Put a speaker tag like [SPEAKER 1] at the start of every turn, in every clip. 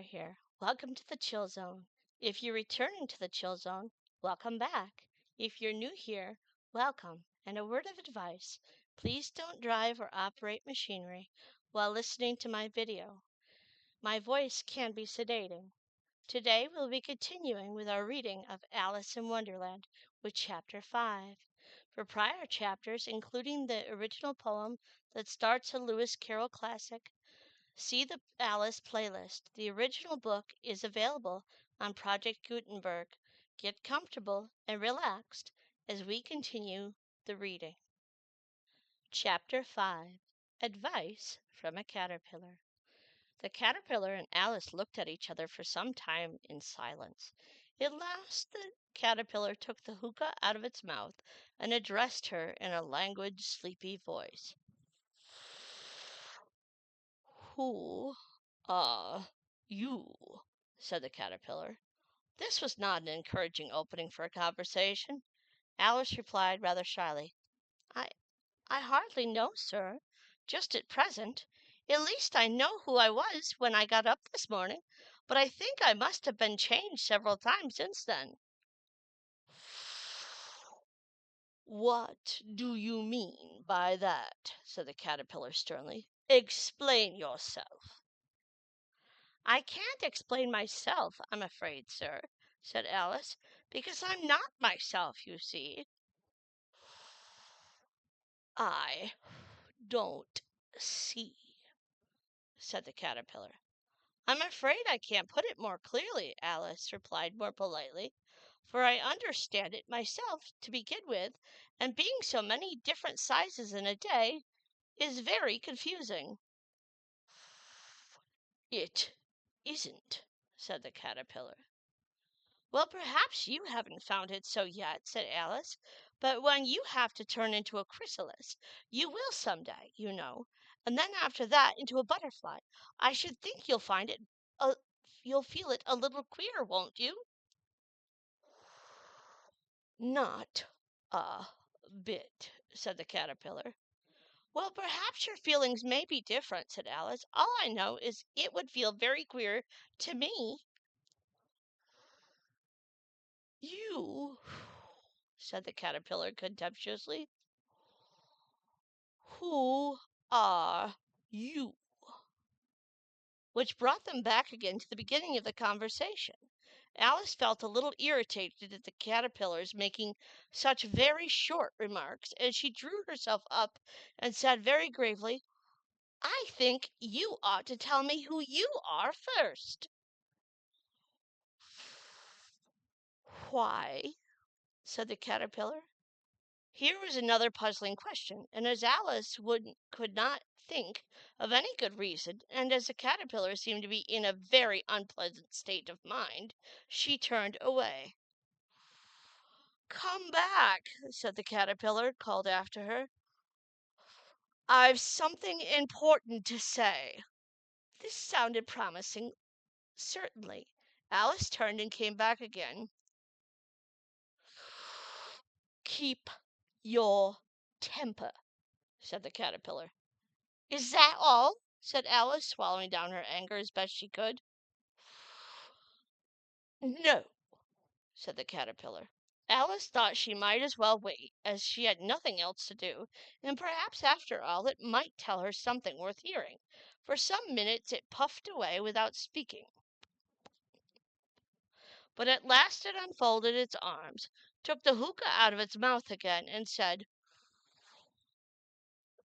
[SPEAKER 1] Caterpillar here. Welcome to the Chill Zone. If you're returning to the Chill Zone, welcome back. If you're new here, welcome. And a word of advice, please don't drive or operate machinery while listening to my video. My voice can be sedating. Today we'll be continuing with our reading of Alice in Wonderland with Chapter 5. For prior chapters, including the original poem that starts a Louis Carroll classic, see the Alice playlist. The original book is available on Project Gutenberg. Get comfortable and relaxed as we continue the reading. Chapter 5. Advice from a Caterpillar. The caterpillar and Alice looked at each other for some time in silence. At last the caterpillar took the hookah out of its mouth and addressed her in a languid, sleepy voice. "Who are you?" said the caterpillar. This was not an encouraging opening for a conversation. Alice replied rather shyly, I hardly know, sir, just at present. At least I know who I was when I got up this morning, but I think I must have been changed several times since then." "What do you mean by that?" said the caterpillar sternly. "Explain yourself." "I can't explain myself, I'm afraid, sir," said Alice, "because I'm not myself, you see." "I don't see," said the caterpillar. "I'm afraid I can't put it more clearly," Alice replied more politely, "for I understand it myself to begin with, and being so many different sizes in a day is very confusing." "It isn't," said the caterpillar. "Well, perhaps you haven't found it so yet," said Alice, "but when you have to turn into a chrysalis, you will some day, you know, and then after that into a butterfly. I should think you'll find it, uh, you'll feel it a little queer, won't you?" "Not a bit," said the caterpillar. "Well, perhaps your feelings may be different," said Alice. "All I know is it would feel very queer to me." "You," said the caterpillar contemptuously. "Who are you?" Which brought them back again to the beginning of the conversation. Alice felt a little irritated at the caterpillars making such very short remarks, and she drew herself up and said very gravely, "I think you ought to tell me who you are first." "Why?" said the caterpillar. Here was another puzzling question, and as Alice could not think of any good reason, and as the caterpillar seemed to be in a very unpleasant state of mind, she turned away. "Come back," said the caterpillar, called after her. "I've something important to say." This sounded promising, certainly. Alice turned and came back again. "Keep your temper," said the caterpillar. "Is that all?" said Alice, swallowing down her anger as best she could. "No," said the caterpillar. Alice thought she might as well wait, as she had nothing else to do, and perhaps after all it might tell her something worth hearing. For some minutes it puffed away without speaking, but at last it unfolded its arms, took the hookah out of its mouth again, and said,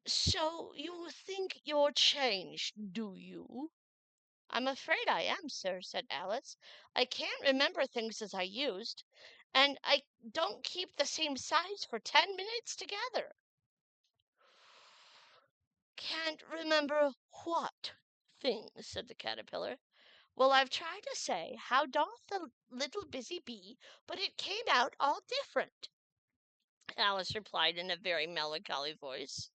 [SPEAKER 1] "So you think you're changed, do you?" "I'm afraid I am, sir," said Alice. "I can't remember things as I used, and I don't keep the same size for 10 minutes together." "Can't remember what things?" said the caterpillar. "Well, I've tried to say, 'How doth the little busy bee?' but it came out all different," Alice replied in a very melancholy voice.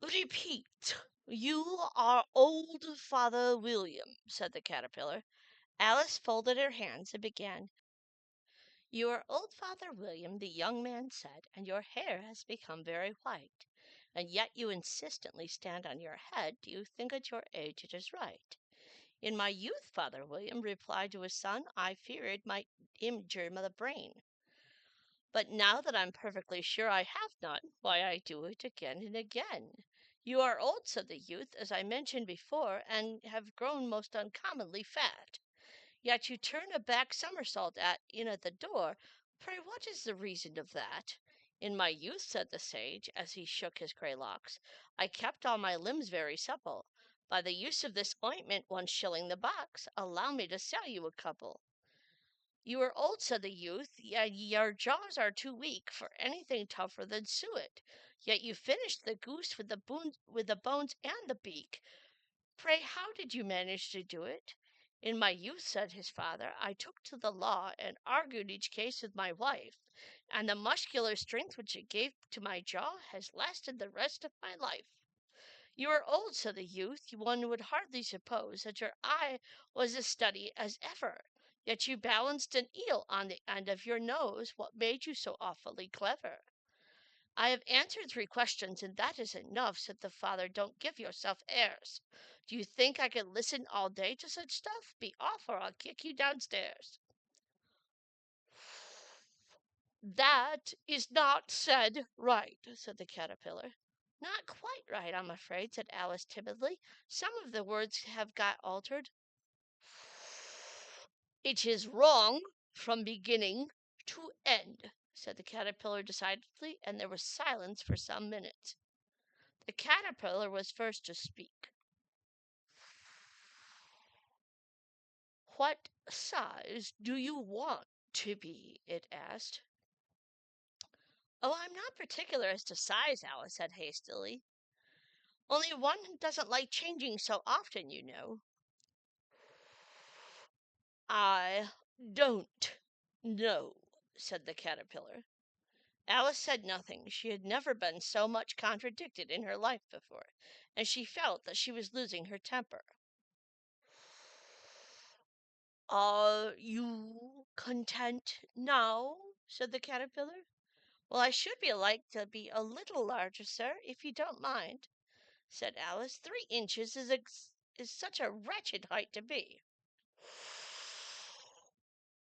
[SPEAKER 1] "Repeat. You are old Father William," said the caterpillar. Alice folded her hands and began. "You are old Father William," the young man said, "and your hair has become very white, and yet you insistently stand on your head. Do you think at your age it is right? In my youth, Father William replied to his son, I feared it might injure the brain. But now that I'm perfectly sure I have not, why I do it again and again. You are old, said the youth, as I mentioned before, and have grown most uncommonly fat. Yet you turn a back somersault in at the door. Pray, what is the reason of that? In my youth, said the sage, as he shook his grey locks, I kept all my limbs very supple. By the use of this ointment, 1 shilling the box, allow me to sell you a couple. You are old, said the youth, yet your jaws are too weak for anything tougher than suet. Yet you finished the goose with the bones and the beak. Pray, how did you manage to do it? In my youth, said his father, I took to the law and argued each case with my wife, and the muscular strength which it gave to my jaw has lasted the rest of my life. You are old, said the youth. One would hardly suppose that your eye was as steady as ever. Yet you balanced an eel on the end of your nose. What made you so awfully clever? I have answered 3 questions, and that is enough, said the father. Don't give yourself airs. Do you think I could listen all day to such stuff? Be off, or I'll kick you downstairs. That is not said right, said the caterpillar. Not quite right, I'm afraid, said Alice timidly. Some of the words have got altered. It is wrong from beginning to end, said the caterpillar decidedly, and there was silence for some minutes. The caterpillar was first to speak. What size do you want to be? It asked. Oh, I'm not particular as to size, Alice said hastily. Only one doesn't like changing so often, you know. I don't know, said the caterpillar. Alice said nothing. She had never been so much contradicted in her life before, and she felt that she was losing her temper. Are you content now? Said the caterpillar. Well, I should like to be a little larger, sir, if you don't mind, said Alice. 3 inches is such a wretched height to be.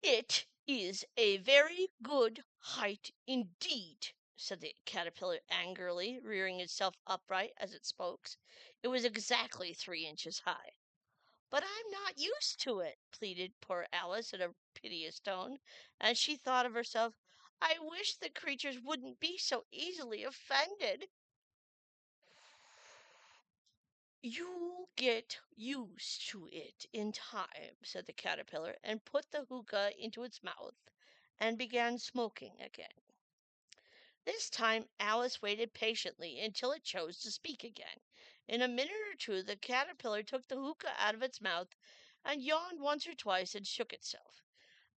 [SPEAKER 1] It is a very good height indeed, said the caterpillar angrily, rearing itself upright as it spoke. It was exactly 3 inches high. But I'm not used to it, pleaded poor Alice in a piteous tone, and she thought of herself, I wish the creatures wouldn't be so easily offended. You'll get used to it in time, said the caterpillar, and put the hookah into its mouth and began smoking again. This time Alice waited patiently until it chose to speak again. In a minute or two the caterpillar took the hookah out of its mouth and yawned once or twice and shook itself.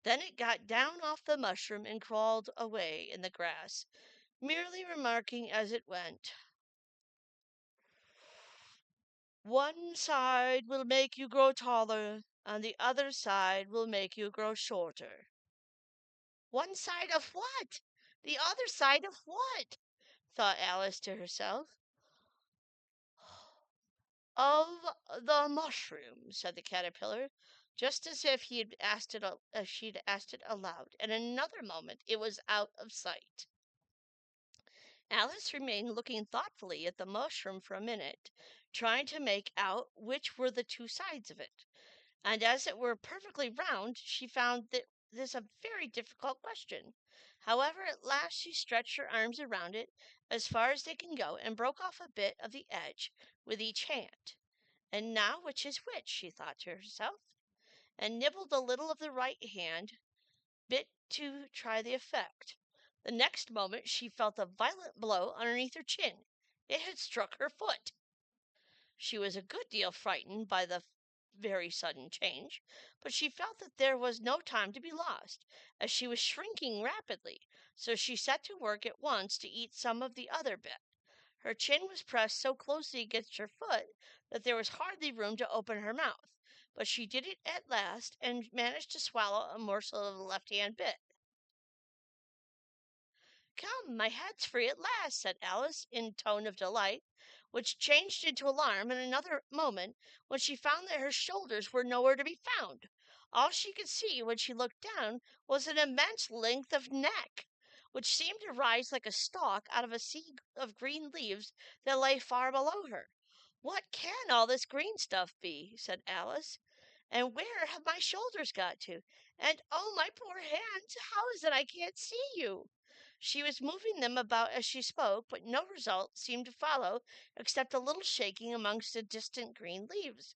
[SPEAKER 1] Then it got down off the mushroom and crawled away in the grass, merely remarking as it went, One side will make you grow taller, and the other side will make you grow shorter. One side of what? The other side of what? Thought Alice to herself. Of the mushroom, said the caterpillar, just as if she'd asked it aloud, and in another moment it was out of sight. Alice remained looking thoughtfully at the mushroom for a minute, trying to make out which were the 2 sides of it, and as it were perfectly round, she found this a very difficult question. However, at last she stretched her arms around it as far as they can go and broke off a bit of the edge with each hand. And now which is which, she thought to herself, and nibbled a little of the right hand bit to try the effect. The next moment she felt a violent blow underneath her chin. It had struck her foot. She was a good deal frightened by the very sudden change, but she felt that there was no time to be lost, as she was shrinking rapidly, so she set to work at once to eat some of the other bit. Her chin was pressed so closely against her foot that there was hardly room to open her mouth, but she did it at last and managed to swallow a morsel of the left-hand bit. Come, my head's free at last, said Alice in a tone of delight, which changed into alarm in another moment when she found that her shoulders were nowhere to be found. All she could see when she looked down was an immense length of neck, which seemed to rise like a stalk out of a sea of green leaves that lay far below her. "What can all this green stuff be?" said Alice. "And where have my shoulders got to? And oh, my poor hands, how is it I can't see you?" She was moving them about as she spoke, but no result seemed to follow except a little shaking amongst the distant green leaves.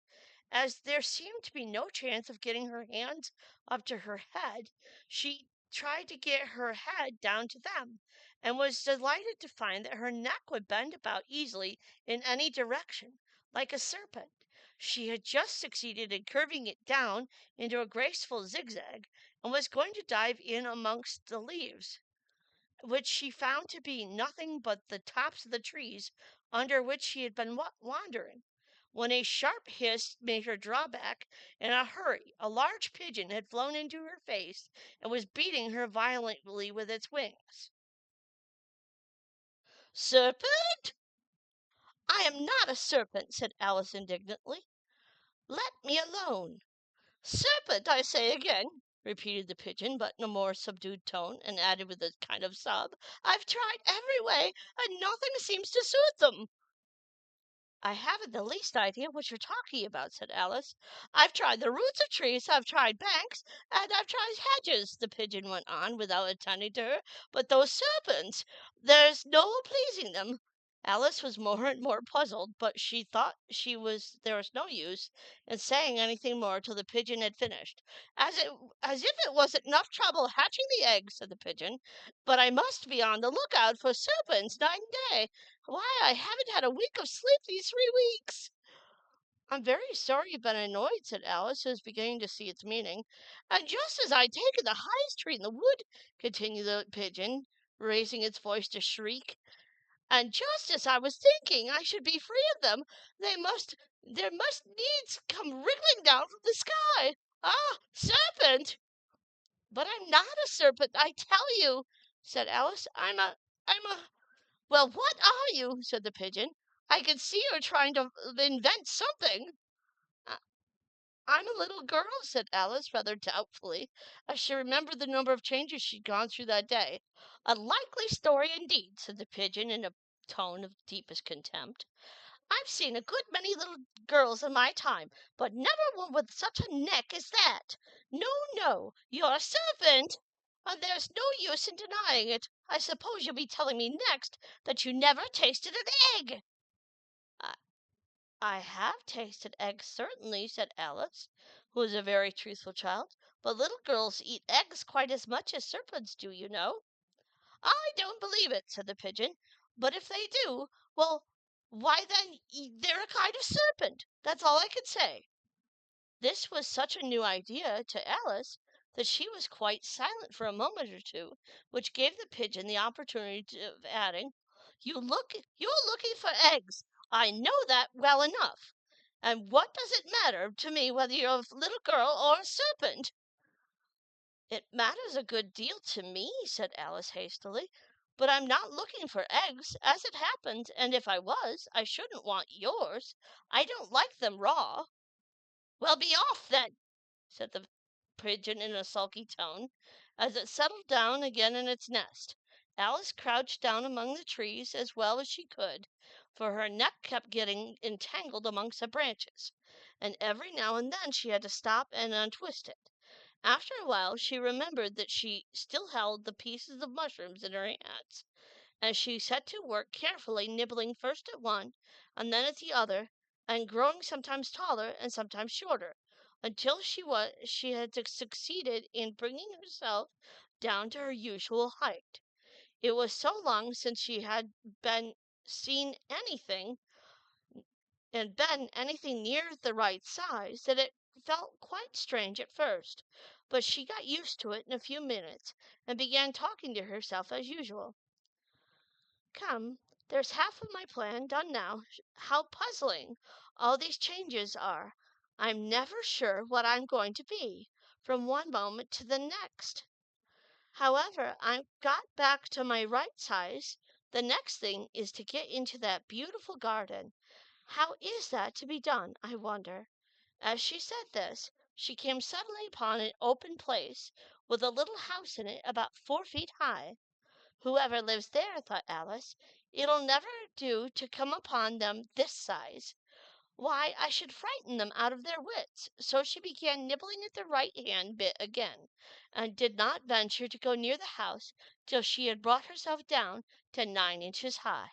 [SPEAKER 1] As there seemed to be no chance of getting her hands up to her head, she tried to get her head down to them, and was delighted to find that her neck would bend about easily in any direction, like a serpent. She had just succeeded in curving it down into a graceful zigzag, and was going to dive in amongst the leaves, which she found to be nothing but the tops of the trees under which she had been wandering, when a sharp hiss made her draw back in a hurry. A large pigeon had flown into her face and was beating her violently with its wings. "Serpent! I am not a serpent," said Alice indignantly. "Let me alone." "Serpent, I say again," repeated the pigeon, but in a more subdued tone, and added with a kind of sob, "I've tried every way, and nothing seems to suit them." "I haven't the least idea what you're talking about," said Alice. "I've tried the roots of trees, I've tried banks, and I've tried hedges," the pigeon went on, without attending to her. "But those serpents, there's no pleasing them." Alice was more and more puzzled, but she thought there was no use in saying anything more till the pigeon had finished. As if it wasn't enough trouble hatching the eggs," said the pigeon, "but I must be on the lookout for serpents night and day. Why, I haven't had a wink of sleep these 3 weeks." "I'm very sorry you've been annoyed," said Alice, who was beginning to see its meaning. "And just as I'd taken the highest tree in the wood," continued the pigeon, raising its voice to shriek, "and just as I was thinking I should be free of them, there must needs come wriggling down from the sky. Ah, serpent!" "But I'm not a serpent, I tell you," said Alice. I'm a "Well, what are you?" said the pigeon. "I can see you're trying to invent something." "I- I'm a little girl," said Alice, rather doubtfully, as she remembered the number of changes she'd gone through that day. "A likely story indeed," said the pigeon in a tone of deepest contempt. "I've seen a good many little girls in my time, but never one with such a neck as that. No, no, you're a serpent, and there's no use in denying it. I suppose you'll be telling me next that you never tasted an egg." "I, I have tasted eggs, certainly," said Alice, who was a very truthful child. "But little girls eat eggs quite as much as serpents do, you know." "I don't believe it," said the pigeon. "But if they do, well, why then they're a kind of serpent. That's all I can say." This was such a new idea to Alice that she was quite silent for a moment or two, which gave the pigeon the opportunity of adding, "You're looking for eggs. I know that well enough. And what does it matter to me whether you're a little girl or a serpent?" "It matters a good deal to me," said Alice hastily. "But I'm not looking for eggs, as it happens, and if I was, I shouldn't want yours. I don't like them raw." "Well, be off, then," said the pigeon in a sulky tone, as it settled down again in its nest. Alice crouched down among the trees as well as she could, for her neck kept getting entangled amongst the branches, and every now and then she had to stop and untwist it. After a while she remembered that she still held the pieces of mushrooms in her hands, and she set to work carefully nibbling first at one and then at the other, and growing sometimes taller and sometimes shorter, until she had succeeded in bringing herself down to her usual height. It was so long since she had been seen anything and been anything near the right size that it felt quite strange at first, but she got used to it in a few minutes and began talking to herself as usual. "Come, there's half of my plan done now. How puzzling all these changes are! I'm never sure what I'm going to be, from one moment to the next. However, I've got back to my right size. The next thing is to get into that beautiful garden. How is that to be done, I wonder?" As she said this, she came suddenly upon an open place, with a little house in it about 4 feet high. "Whoever lives there," thought Alice, "it'll never do to come upon them this size. Why, I should frighten them out of their wits." So she began nibbling at the right hand bit again, and did not venture to go near the house till she had brought herself down to 9 inches high.